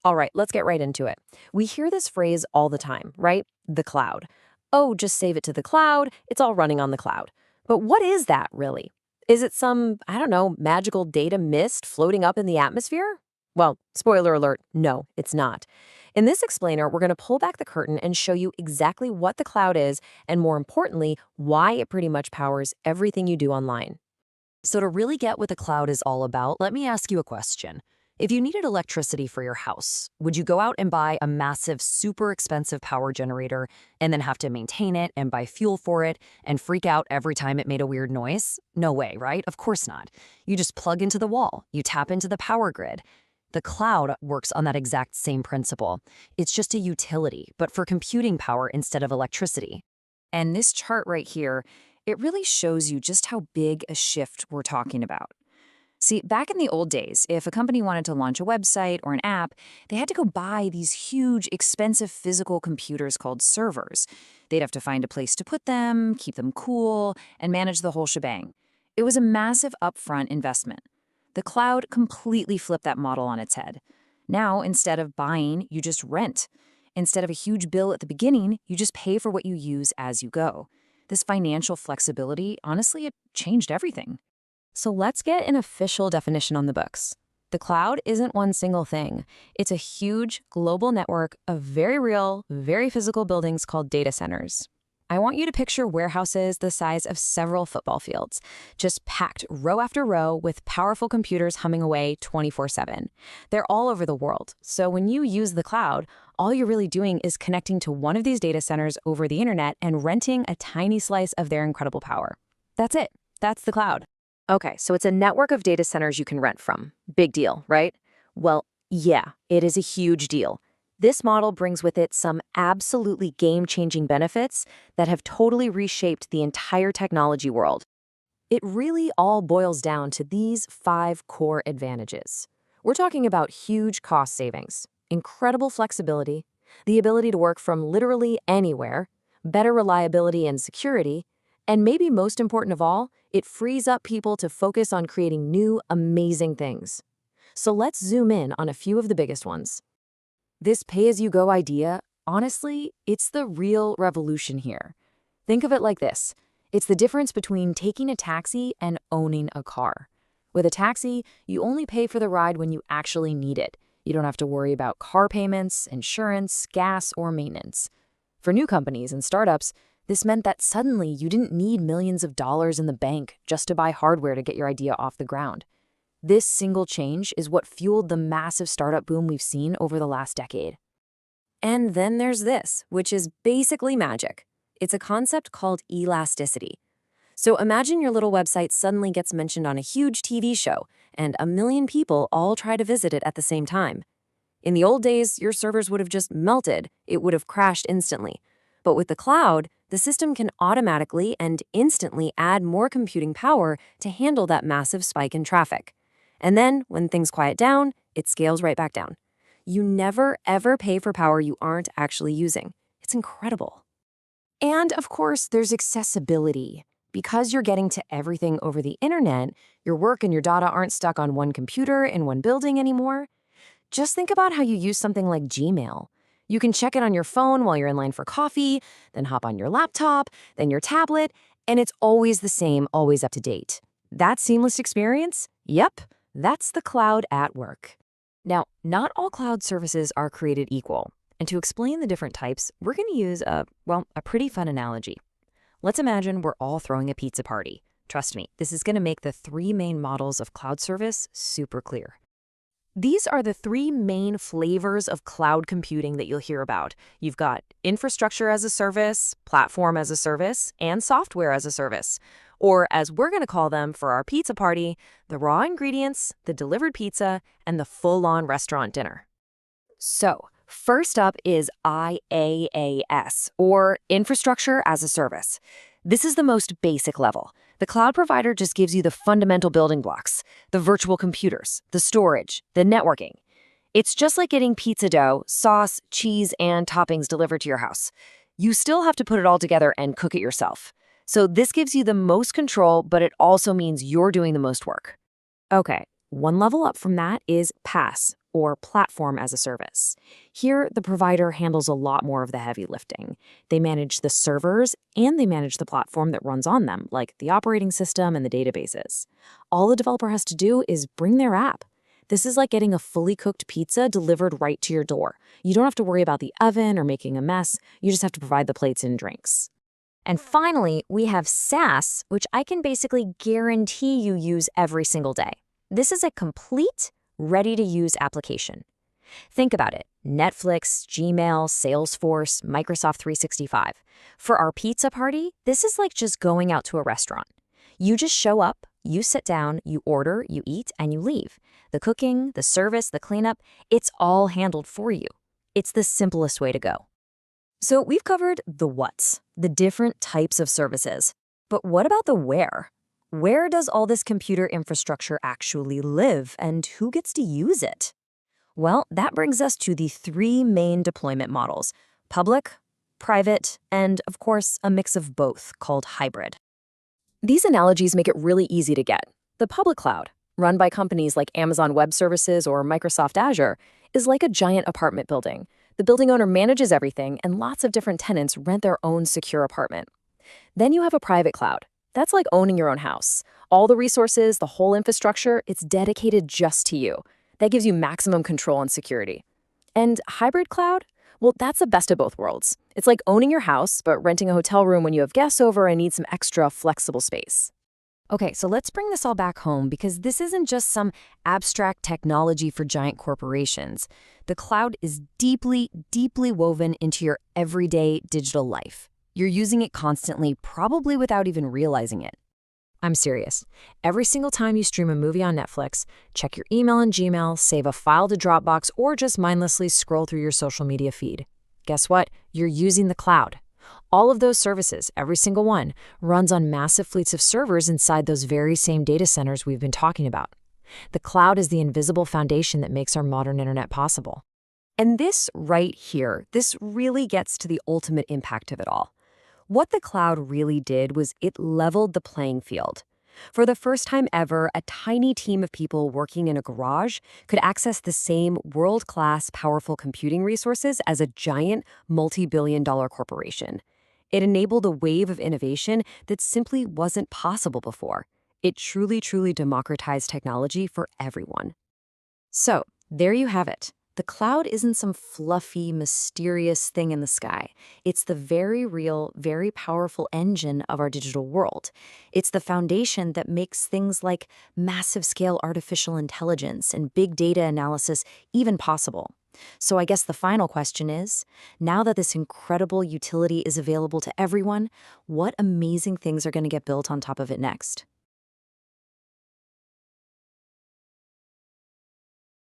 All right, let's get right into it. We hear this phrase all the time, right? The cloud. Oh, just save it to the cloud. It's all running on the cloud. But what is that really? Is it some, I don't know, magical data mist floating up in the atmosphere? Well, spoiler alert, no, it's not. In this explainer, we're going to pull back the curtain and show you exactly what the cloud is and, more importantly, why it pretty much powers everything you do online. So to really get what the cloud is all about, let me ask you a question. If you needed electricity for your house, would you go out and buy a massive, super expensive power generator and then have to maintain it and buy fuel for it and freak out every time it made a weird noise? No way, right? Of course not. You just plug into the wall. You tap into the power grid. The cloud works on that exact same principle. It's just a utility, but for computing power instead of electricity. And this chart right here, it really shows you just how big a shift we're talking about. See, back in the old days, if a company wanted to launch a website or an app, they had to go buy these huge, expensive physical computers called servers. They'd have to find a place to put them, keep them cool, and manage the whole shebang. It was a massive upfront investment. The cloud completely flipped that model on its head. Now, instead of buying, you just rent. Instead of a huge bill at the beginning, you just pay for what you use as you go. This financial flexibility, honestly, it changed everything. So let's get an official definition on the books. The cloud isn't one single thing. It's a huge global network of very real, very physical buildings called data centers. I want you to picture warehouses the size of several football fields, just packed row after row with powerful computers humming away 24/7. They're all over the world, so when you use the cloud, all you're really doing is connecting to one of these data centers over the internet and renting a tiny slice of their incredible power. That's it. That's the cloud. Okay, so it's a network of data centers you can rent from. Big deal, right? Well, yeah, it is a huge deal. This model brings with it some absolutely game-changing benefits that have totally reshaped the entire technology world. It really all boils down to these 5 core advantages. We're talking about huge cost savings, incredible flexibility, the ability to work from literally anywhere, better reliability and security, and maybe most important of all, it frees up people to focus on creating new, amazing things. So let's zoom in on a few of the biggest ones. This pay-as-you-go idea, honestly, it's the real revolution here. Think of it like this. It's the difference between taking a taxi and owning a car. With a taxi, you only pay for the ride when you actually need it. You don't have to worry about car payments, insurance, gas, or maintenance. For new companies and startups, this meant that suddenly you didn't need millions of dollars in the bank just to buy hardware to get your idea off the ground. This single change is what fueled the massive startup boom we've seen over the last decade. And then there's this, which is basically magic. It's a concept called elasticity. So imagine your little website suddenly gets mentioned on a huge TV show, and a million people all try to visit it at the same time. In the old days, your servers would have just melted. It would have crashed instantly. But with the cloud, the system can automatically and instantly add more computing power to handle that massive spike in traffic. And then, when things quiet down, it scales right back down. You never, ever pay for power you aren't actually using. It's incredible. And of course, there's accessibility. Because you're getting to everything over the internet, your work and your data aren't stuck on one computer in one building anymore. Just think about how you use something like Gmail. You can check it on your phone while you're in line for coffee, then hop on your laptop, then your tablet, and it's always the same, always up to date. That seamless experience? Yep, that's the cloud at work. Now, not all cloud services are created equal. And to explain the different types, we're going to use a pretty fun analogy. Let's imagine we're all throwing a pizza party. Trust me, this is going to make the 3 main models of cloud service super clear. These are the 3 main flavors of cloud computing that you'll hear about. You've got infrastructure as a service, platform as a service, and software as a service. Or as we're going to call them for our pizza party, the raw ingredients, the delivered pizza, and the full-on restaurant dinner. So, first up is IaaS, or infrastructure as a service. This is the most basic level. The cloud provider just gives you the fundamental building blocks, the virtual computers, the storage, the networking. It's just like getting pizza dough, sauce, cheese, and toppings delivered to your house. You still have to put it all together and cook it yourself. So this gives you the most control, but it also means you're doing the most work. Okay, one level up from that is PaaS, or platform as a service. Here, the provider handles a lot more of the heavy lifting. They manage the servers and they manage the platform that runs on them, like the operating system and the databases. All the developer has to do is bring their app. This is like getting a fully cooked pizza delivered right to your door. You don't have to worry about the oven or making a mess. You just have to provide the plates and drinks. And finally, we have SaaS, which I can basically guarantee you use every single day. This is a complete, ready-to-use application. Think about it. Netflix, Gmail, Salesforce, Microsoft 365. For our pizza party, this is like just going out to a restaurant. You just show up, you sit down, you order, you eat, and you leave. The cooking, the service, the cleanup, it's all handled for you. It's the simplest way to go. So we've covered the what's, the different types of services. But what about the where? Where does all this computer infrastructure actually live, and who gets to use it? Well, that brings us to the three main deployment models: public, private, and, of course, a mix of both called hybrid. These analogies make it really easy to get. The public cloud, run by companies like Amazon Web Services or Microsoft Azure, is like a giant apartment building. The building owner manages everything, and lots of different tenants rent their own secure apartment. Then you have a private cloud. That's like owning your own house. All the resources, the whole infrastructure, it's dedicated just to you. That gives you maximum control and security. And hybrid cloud? Well, that's the best of both worlds. It's like owning your house, but renting a hotel room when you have guests over and need some extra flexible space. Okay, so let's bring this all back home, because this isn't just some abstract technology for giant corporations. The cloud is deeply, deeply woven into your everyday digital life. You're using it constantly, probably without even realizing it. I'm serious. Every single time you stream a movie on Netflix, check your email and Gmail, save a file to Dropbox, or just mindlessly scroll through your social media feed, guess what? You're using the cloud. All of those services, every single one, runs on massive fleets of servers inside those very same data centers we've been talking about. The cloud is the invisible foundation that makes our modern internet possible. And this right here, this really gets to the ultimate impact of it all. What the cloud really did was it leveled the playing field. For the first time ever, a tiny team of people working in a garage could access the same world-class, powerful computing resources as a giant, multi-billion-dollar corporation. It enabled a wave of innovation that simply wasn't possible before. It truly, truly democratized technology for everyone. So, there you have it. The cloud isn't some fluffy, mysterious thing in the sky. It's the very real, very powerful engine of our digital world. It's the foundation that makes things like massive-scale artificial intelligence and big data analysis even possible. So I guess the final question is, now that this incredible utility is available to everyone, what amazing things are going to get built on top of it next?